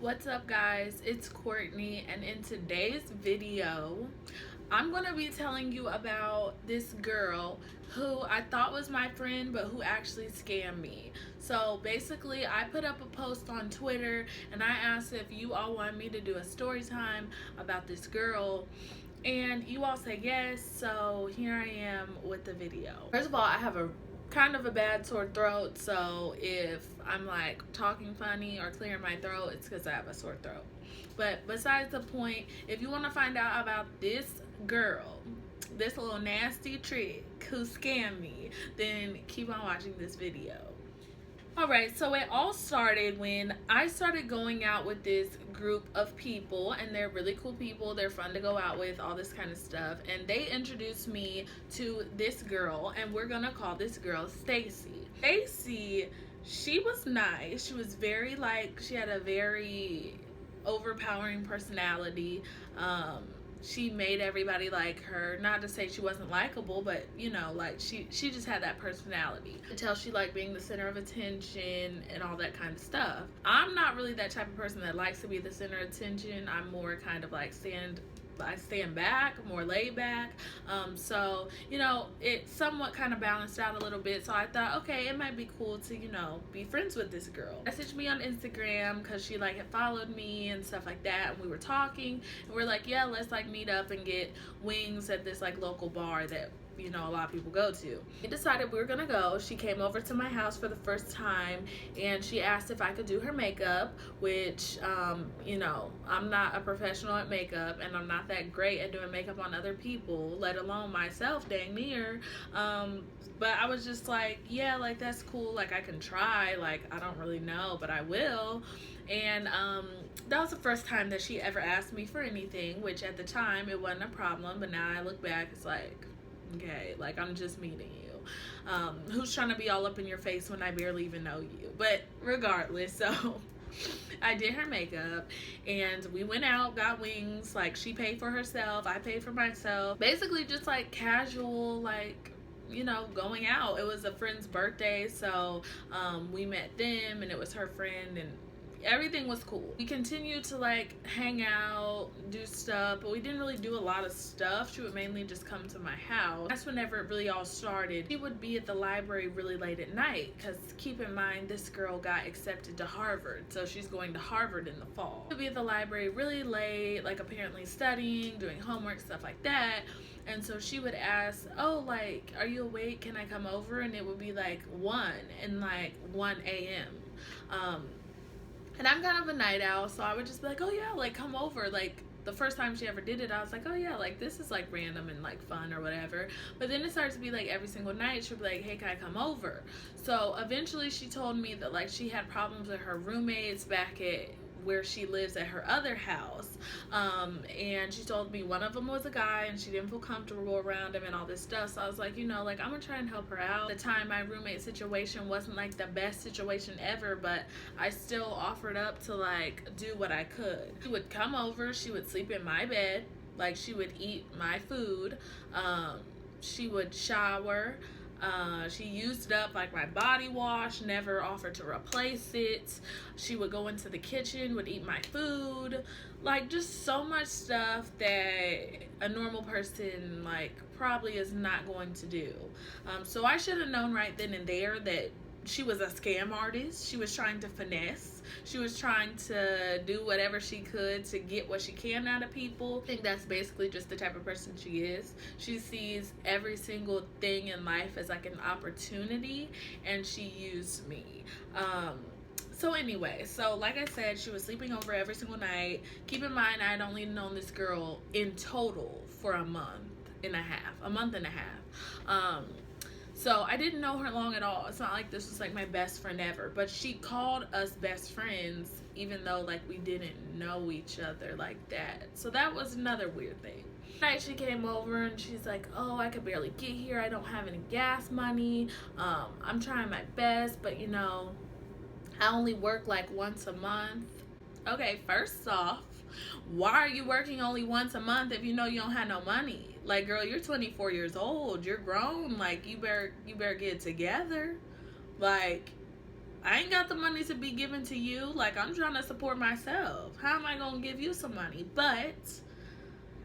What's up, guys? It's Courtney, and in today's video I'm gonna be telling you about this girl who I thought was my friend but who actually scammed me. So basically, I put up a post on Twitter and I asked if you all want me to do a story time about this girl, and you all say yes, so here I am with the video. First of all, I have a kind of a bad sore throat, so if I'm like talking funny or clearing my throat, it's because I have a sore throat. But besides the point, if you want to find out about this girl, this little nasty trick who scammed me, then keep on watching this video. Alright, so it all started when I started going out with this group of people, and they're really cool people, they're fun to go out with, all this kind of stuff, and they introduced me to this girl, and we're gonna call this girl Stacy. Stacy, she was nice, she was very she had a very overpowering personality. She made everybody like her. Not to say she wasn't likable, but you know, like she just had that personality. I could tell she liked being the center of attention and all that kind of stuff. I'm not really that type of person that likes to be the center of attention. I'm more kind of like I stand back, more laid back. So, you know, it somewhat kind of balanced out a little bit. So I thought, okay, it might be cool to, you know, be friends with this girl. Messaged me on Instagram because she like had followed me and stuff like that. And we were talking and we're like, yeah, let's like meet up and get wings at this like local bar that, you know, a lot of people go to. We decided we were gonna go. She came over to my house for the first time and she asked if I could do her makeup, which you know, I'm not a professional at makeup and I'm not that great at doing makeup on other people, let alone myself, dang near. But I was just like, yeah, like that's cool, like I can try, like I don't really know, but I will. And that was the first time that she ever asked me for anything, which at the time it wasn't a problem, but now I look back, it's like, okay, like I'm just meeting you. Who's trying to be all up in your face when I barely even know you? But regardless, so I did her makeup and we went out, got wings. Like she paid for herself, I paid for myself. Basically just like casual, like, you know, going out. It was a friend's birthday, so we met them and it was her friend and everything was cool. We continued to like hang out, do stuff, but we didn't really do a lot of stuff. She would mainly just come to my house. That's whenever it really all started. She would be at the library really late at night because keep in mind this girl got accepted to Harvard, so she's going to Harvard in the fall. She would be at the library really late, like apparently studying, doing homework, stuff like that. And so she would ask, oh, like, are you awake? Can I come over? And it would be like 1 and like 1 a.m. And I'm kind of a night owl, so I would just be like, oh yeah, like come over. Like the first time she ever did it, I was like, oh yeah, like this is like random and like fun or whatever. But then it started to be like every single night she'd be like, hey, can I come over? So eventually she told me that like she had problems with her roommates back at where she lives at her other house, and she told me one of them was a guy and she didn't feel comfortable around him and all this stuff. So I was like, you know, like I'm gonna try and help her out. At the time my roommate situation wasn't like the best situation ever, but I still offered up to like do what I could. She would come over, she would sleep in my bed, like she would eat my food, she would shower. She used up like my body wash, never offered to replace it. She would go into the kitchen, would eat my food, like just so much stuff that a normal person like probably is not going to do. So I should have known right then and there that she was a scam artist. She was trying to finesse. She was trying to do whatever she could to get what she can out of people. I think that's basically just the type of person she is. She sees every single thing in life as like an opportunity, and she used me. So anyway, so like I said, she was sleeping over every single night. Keep in mind, I had only known this girl in total for a month and a half. So I didn't know her long at all. It's not like this was like my best friend ever, but she called us best friends even though like we didn't know each other like that. So that was another weird thing. Night she came over and she's like, oh, I could barely get here. I don't have any gas money. I'm trying my best, but you know, I only work like once a month. Okay, first off, why are you working only once a month if you know you don't have no money? Like, girl, you're 24 years old. You're grown. Like, you better get it together. Like, I ain't got the money to be given to you. Like, I'm trying to support myself. How am I gonna give you some money? But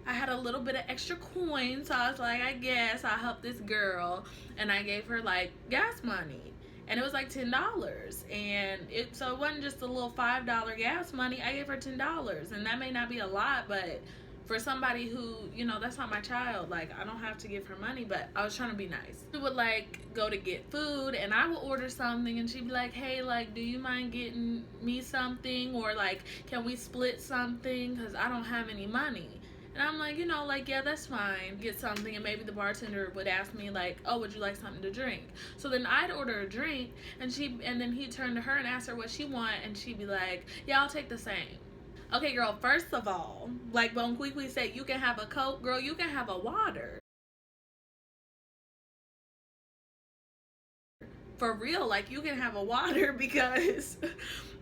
I had a little bit of extra coins, so I was like, I guess I'll help this girl. And I gave her like gas money. And it was like $10. And so it wasn't just a little $5 gas money. I gave her $10. And that may not be a lot, but for somebody who, you know, that's not my child, like, I don't have to give her money, but I was trying to be nice. We would like go to get food, and I would order something, and she'd be like, hey, like, do you mind getting me something? Or like, can we split something, because I don't have any money? And I'm like, you know, like, yeah, that's fine. Get something, and maybe the bartender would ask me like, oh, would you like something to drink? So then I'd order a drink, and then he'd turn to her and ask her what she want, and she'd be like, yeah, I'll take the same. Okay, girl, first of all, like Bon Quiqui said, you can have a Coke, girl, you can have a water. For real, like, you can have a water, because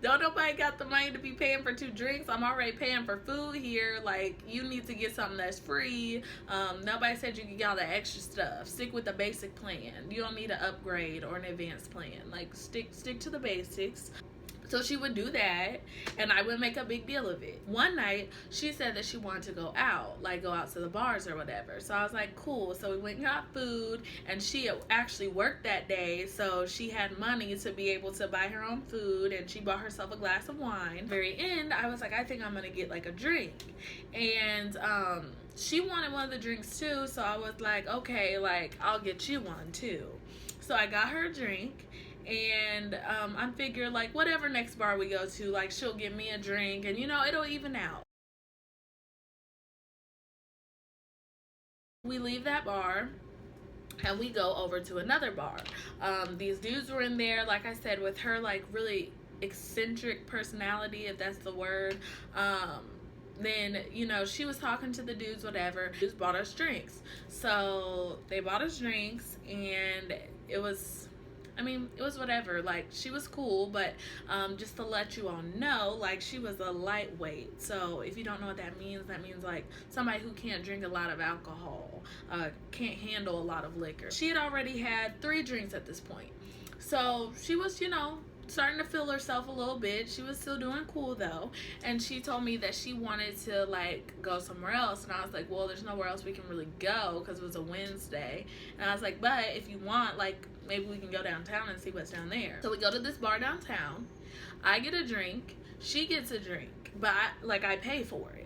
don't nobody got the money to be paying for 2 drinks. I'm already paying for food here. Like, you need to get something that's free. Nobody said you could get all the extra stuff. Stick with the basic plan. You don't need an upgrade or an advanced plan. Like, stick to the basics. So she would do that, and I would make a big deal of it. One night, she said that she wanted to go out, like go out to the bars or whatever. So I was like, cool. So we went and got food, and she actually worked that day, so she had money to be able to buy her own food, and she bought herself a glass of wine. Very end, I was like, I think I'm gonna get like a drink. And she wanted one of the drinks too, so I was like, okay, like, I'll get you one too. So I got her a drink. And I figure, like, whatever next bar we go to, like, she'll give me a drink, and, you know, it'll even out. We leave that bar, and we go over to another bar. These dudes were in there, like I said, with her, like, really eccentric personality, if that's the word. Then, you know, she was talking to the dudes, whatever. Dudes bought us drinks. So they bought us drinks, and it was, I mean, it was whatever. Like, she was cool, but just to let you all know, like, she was a lightweight. So if you don't know what that means like somebody who can't drink a lot of alcohol, can't handle a lot of liquor. She had already had 3 drinks at this point. So she was, you know, starting to feel herself a little bit. She was still doing cool though, and she told me that she wanted to like go somewhere else, and I was like, well, there's nowhere else we can really go because it was a Wednesday. And I was like, but if you want, like, maybe we can go downtown and see what's down there. So we go to this bar downtown. I get a drink, she gets a drink, but I pay for it.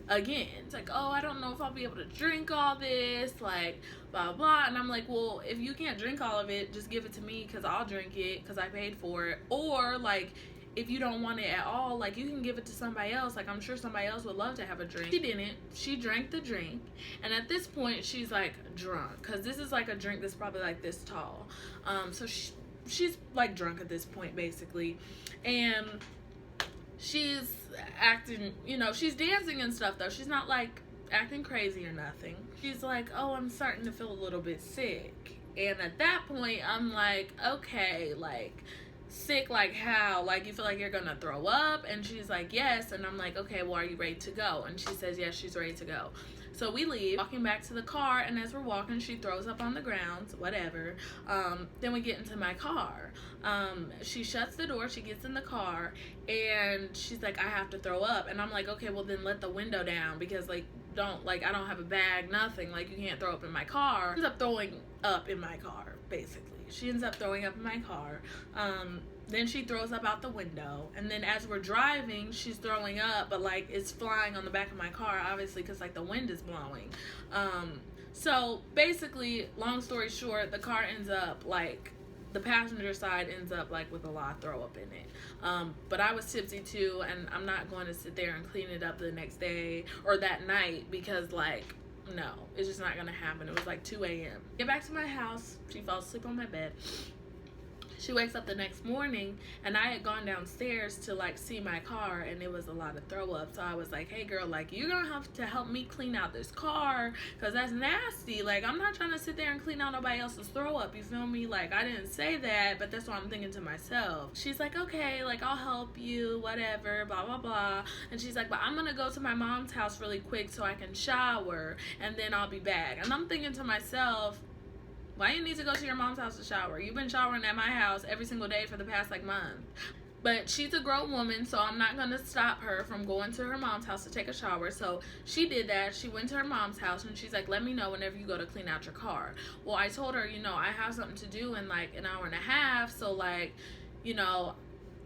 Again, it's like, oh, I don't know if I'll be able to drink all this, like, blah, blah. And I'm like, well, if you can't drink all of it, just give it to me because I'll drink it because I paid for it. Or, like, if you don't want it at all, like, you can give it to somebody else. Like, I'm sure somebody else would love to have a drink. She didn't. She drank the drink. And at this point, she's, like, drunk. Because this is, like, a drink that's probably, like, this tall. So she's, like, drunk at this point, basically. And she's acting, you know, she's dancing and stuff though. She's not like acting crazy or nothing. She's like, oh, I'm starting to feel a little bit sick. And at that point, I'm like, okay, like, sick like how? Like, you feel like you're gonna throw up? And she's like, yes. And I'm like, okay, well, are you ready to go? And she says, yes, she's ready to go. So we leave, walking back to the car, and as we're walking, she throws up on the ground, whatever. Then we get into my car. She shuts the door, she gets in the car, and she's like, I have to throw up. And I'm like, okay, well, then let the window down, because, like, I don't have a bag, nothing. Like, you can't throw up in my car. She ends up throwing up in my car, basically. She ends up throwing up in my car. Then she throws up out the window, and then as we're driving, she's throwing up, but like it's flying on the back of my car, obviously, because like the wind is blowing. So basically, long story short, the car ends up like, the passenger side ends up like with a lot of throw up in it. But I was tipsy too, and I'm not going to sit there and clean it up the next day or that night, because like, no, it's just not gonna happen. It was like 2 a.m. Get back to my house, she falls asleep on my bed. She wakes up the next morning, and I had gone downstairs to like see my car, and it was a lot of throw up. So I was like, hey girl, like, you're gonna have to help me clean out this car, because that's nasty. Like, I'm not trying to sit there and clean out nobody else's throw up, you feel me? Like, I didn't say that, but that's what I'm thinking to myself. She's like, okay, like, I'll help you, whatever, blah blah blah. And she's like, but I'm gonna go to my mom's house really quick so I can shower, and then I'll be back. And I'm thinking to myself, Why you need to go to your mom's house to shower? You've been showering at my house every single day for the past like month. But she's a grown woman, so I'm not going to stop her from going to her mom's house to take a shower. So she did that. She went to her mom's house, and she's like, let me know whenever you go to clean out your car. Well, I told her, you know, I have something to do in like an hour and a half. So, like, you know,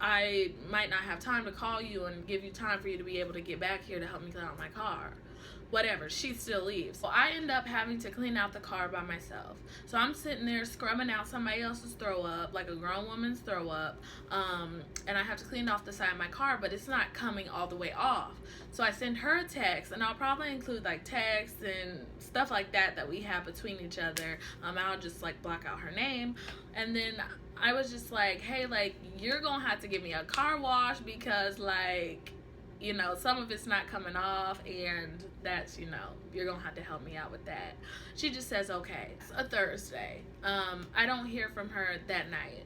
I might not have time to call you and give you time for you to be able to get back here to help me clean out my car. Whatever, she still leaves. So I end up having to clean out the car by myself. So I'm sitting there scrubbing out somebody else's throw up, like a grown woman's throw up, and I have to clean off the side of my car, but it's not coming all the way off. So I send her a text, and I'll probably include like texts and stuff like that we have between each other. I'll just like block out her name, and then I was just like, hey, like, you're gonna have to give me a car wash because, like, you know, some of it's not coming off, and that's, you know, you're gonna have to help me out with that. She just says, okay. It's a Thursday. I don't hear from her that night.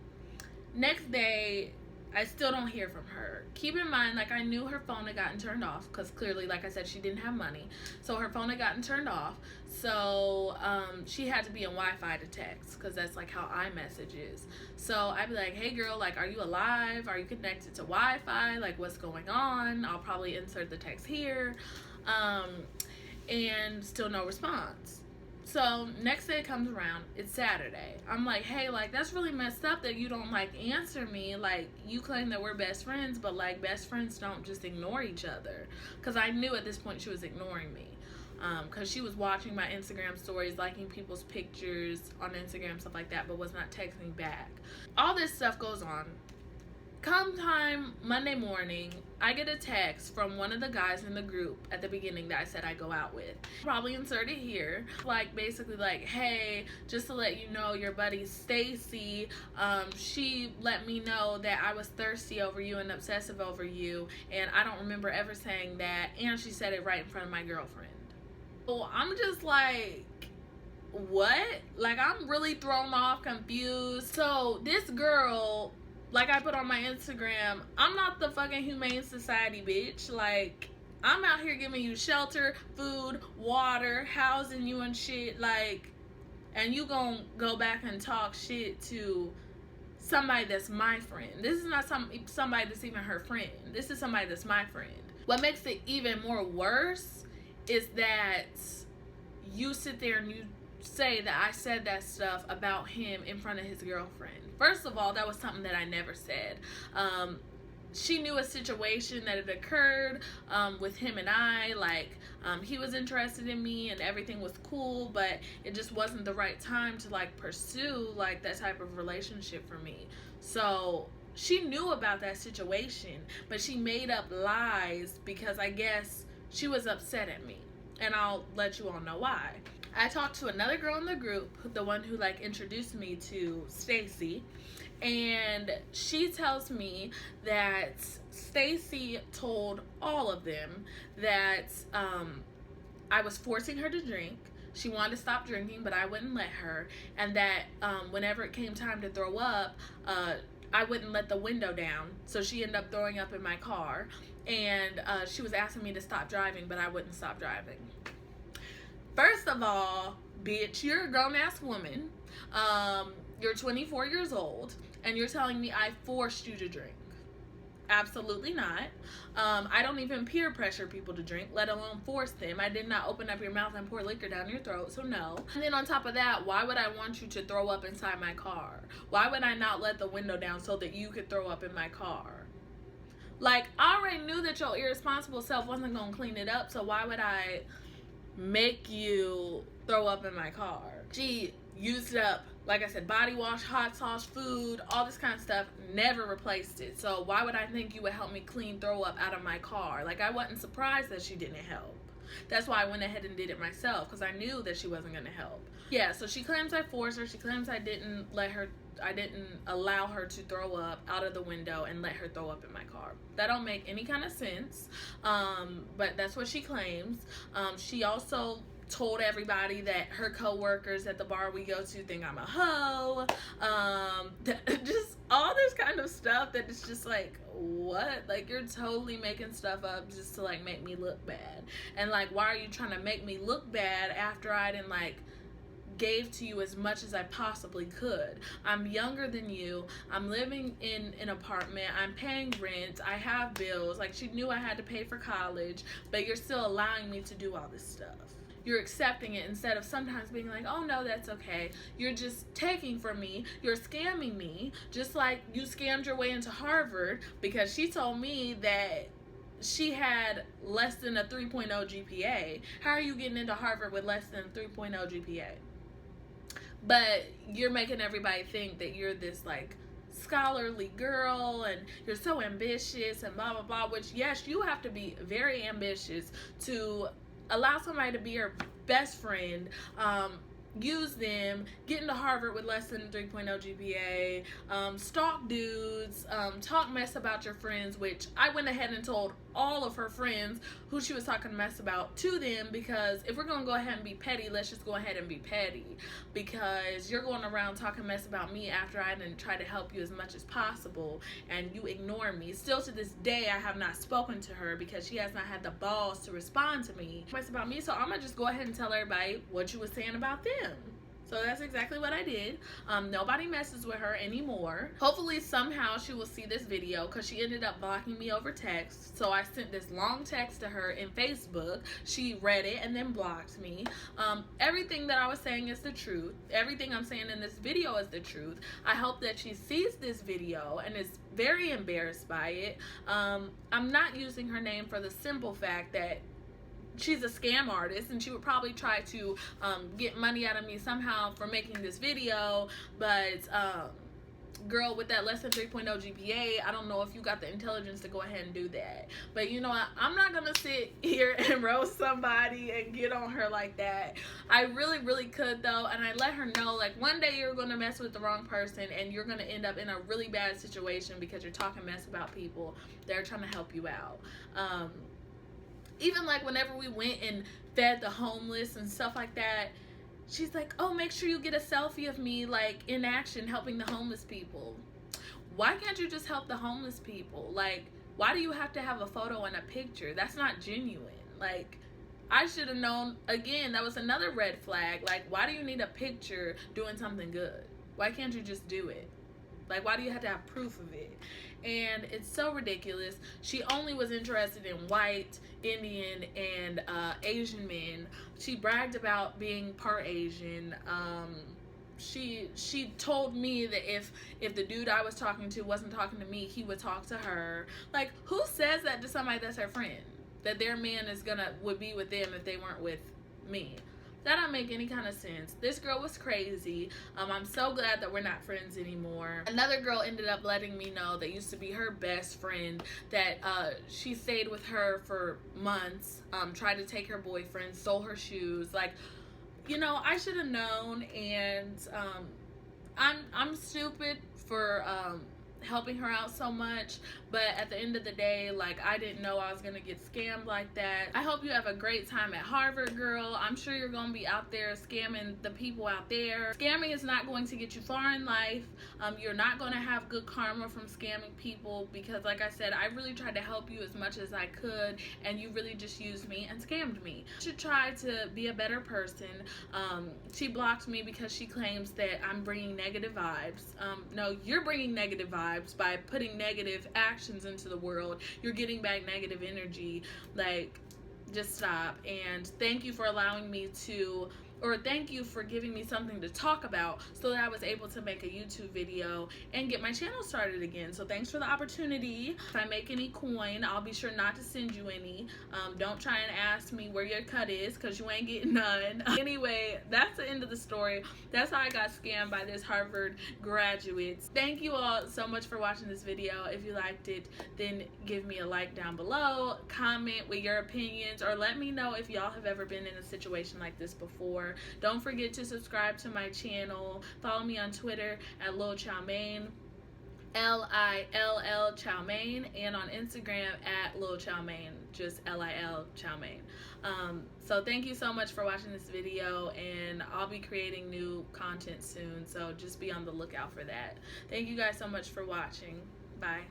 Next day, I still don't hear from her. Keep in mind, like, I knew her phone had gotten turned off because clearly, like I said, she didn't have money. So her phone had gotten turned off. So she had to be on Wi-Fi to text because that's like how iMessage is. So I'd be like, hey girl, like, are you alive? Are you connected to Wi-Fi? Like, what's going on? I'll probably insert the text here. And still no response. So next day comes around, it's Saturday. I'm like, hey, like, that's really messed up that you don't like answer me. Like, you claim that we're best friends, but like best friends don't just ignore each other. Because I knew at this point she was ignoring me. Because she was watching my Instagram stories, liking people's pictures on Instagram, stuff like that, but was not texting back. All this stuff goes on. Come time Monday morning, I get a text from one of the guys in the group at the beginning that I said I go out with. Probably insert it here. Like, basically like, hey, just to let you know, your buddy Stacy, she let me know that I was thirsty over you and obsessive over you, and I don't remember ever saying that, and she said it right in front of my girlfriend. So I'm just like, what? Like, I'm really thrown off, confused. So this girl, like I put on my Instagram, I'm not the fucking Humane Society, bitch. Like, I'm out here giving you shelter, food, water, housing you and shit. Like, and you gonna go back and talk shit to somebody that's my friend. This is not somebody that's even her friend. This is somebody that's my friend. What makes it even more worse is that you sit there and you say that I said that stuff about him in front of his girlfriend. First of all, that was something that I never said. She knew a situation that had occurred with him and I. Like, he was interested in me and everything was cool, but it just wasn't the right time to like pursue like that type of relationship for me. So she knew about that situation, but she made up lies because I guess she was upset at me. And I'll let you all know why. I talked to another girl in the group, the one who like introduced me to Stacy, and she tells me that Stacy told all of them that I was forcing her to drink. She wanted to stop drinking, but I wouldn't let her, and that whenever it came time to throw up, I wouldn't let the window down, so she ended up throwing up in my car, and she was asking me to stop driving, but I wouldn't stop driving. First of all, bitch, you're a grown-ass woman. You're 24 years old, and you're telling me I forced you to drink. Absolutely not. I don't even peer pressure people to drink, let alone force them. I did not open up your mouth and pour liquor down your throat, so no. And then on top of that, why would I want you to throw up inside my car? Why would I not let the window down so that you could throw up in my car? Like, I already knew that your irresponsible self wasn't going to clean it up, so why would I make you throw up in my car? She used up, like I said, body wash, hot sauce, food, all this kind of stuff, never replaced it. So why would I think you would help me clean throw up out of my car? Like, I wasn't surprised that she didn't help. That's why I went ahead and did it myself, because I knew that she wasn't going to help. Yeah, so she claims I forced her. She claims I didn't allow her to throw up out of the window and let her throw up in my car. That don't make any kind of sense, but that's what she claims. She also told everybody that her co-workers at the bar we go to think I'm a hoe. Just all this kind of stuff that it's just like, what? Like, you're totally making stuff up just to like make me look bad. And like, why are you trying to make me look bad after I didn't like gave to you as much as I possibly could. I'm younger than you. I'm living in an apartment. I'm paying rent. I have bills. Like, she knew I had to pay for college, but you're still allowing me to do all this stuff. You're accepting it instead of sometimes being like, oh no, that's okay. You're just taking from me. You're scamming me. Just like you scammed your way into Harvard because she told me that she had less than a 3.0 GPA. How are you getting into Harvard with less than a 3.0 GPA? But you're making everybody think that you're this like scholarly girl and you're so ambitious and blah blah blah, which yes, you have to be very ambitious to allow somebody to be your best friend, use them, get into Harvard with less than a 3.0 GPA, stalk dudes, talk mess about your friends, which I went ahead and told all of her friends who she was talking mess about to them, because if we're going to go ahead and be petty, let's just go ahead and be petty, because you're going around talking mess about me after I didn't try to help you as much as possible and you ignore me. Still to this day, I have not spoken to her because she has not had the balls to respond to me. Mess about me, so I'm going to just go ahead and tell everybody what you were saying about them. So that's exactly what I did. Nobody messes with her anymore. Hopefully somehow she will see this video, because she ended up blocking me over text. So I sent this long text to her in Facebook. She read it and then blocked me. Everything that I was saying is the truth. Everything I'm saying in this video is the truth. I hope that she sees this video and is very embarrassed by it. I'm not using her name for the simple fact that she's a scam artist and she would probably try to get money out of me somehow for making this video, but girl, with that less than 3.0 GPA, I don't know if you got the intelligence to go ahead and do that. But you know what, I'm not gonna sit here and roast somebody and get on her like that. I really could though, and I let her know, like, one day you're gonna mess with the wrong person and you're gonna end up in a really bad situation because you're talking mess about people that are trying to help you out. Even like whenever we went and fed the homeless and stuff like that, she's like, oh, make sure you get a selfie of me like in action helping the homeless people. Why can't you just help the homeless people? Like, why do you have to have a photo and a picture? That's not genuine. Like, I should have known. Again, that was another red flag. Like, why do you need a picture doing something good? Why can't you just do it? Like, why do you have to have proof of it? And it's so ridiculous. She only was interested in white, Indian, and Asian men. She bragged about being part Asian. She told me that if the dude I was talking to wasn't talking to me, he would talk to her. Like, who says that to somebody that's her friend? That their man would be with them if they weren't with me? That don't make any kind of sense. This girl was crazy. I'm so glad that we're not friends anymore. Another girl ended up letting me know that used to be her best friend, that she stayed with her for months, tried to take her boyfriend, stole her shoes. Like, you know, I should have known, and I'm stupid for helping her out so much, but at the end of the day, like, I didn't know I was gonna get scammed like that. I hope you have a great time at Harvard, girl. I'm sure you're gonna be out there scamming the people out there. Scamming is not going to get you far in life. You're not gonna have good karma from scamming people, because like I said, I really tried to help you as much as I could, and you really just used me and scammed me. You should try to be a better person. She blocked me because she claims that I'm bringing negative vibes. No, you're bringing negative vibes by putting negative actions into the world. You're getting back negative energy. Like, just stop. And thank you for allowing me to, or thank you for giving me something to talk about so that I was able to make a YouTube video and get my channel started again. So thanks for the opportunity. If I make any coin, I'll be sure not to send you any. Don't try and ask me where your cut is, because you ain't getting none. Anyway, that's the end of the story. That's how I got scammed by this Harvard graduate. Thank you all so much for watching this video. If you liked it, then give me a like down below, comment with your opinions, or let me know if y'all have ever been in a situation like this before. Don't forget to subscribe to my channel. Follow me on Twitter at Lil Chow Mein, Lill Chow Mein, and on Instagram at Lil Chow Mein, just Lil Chow Mein. So thank you so much for watching this video, and I'll be creating new content soon, so just be on the lookout for that. Thank you guys so much for watching. Bye.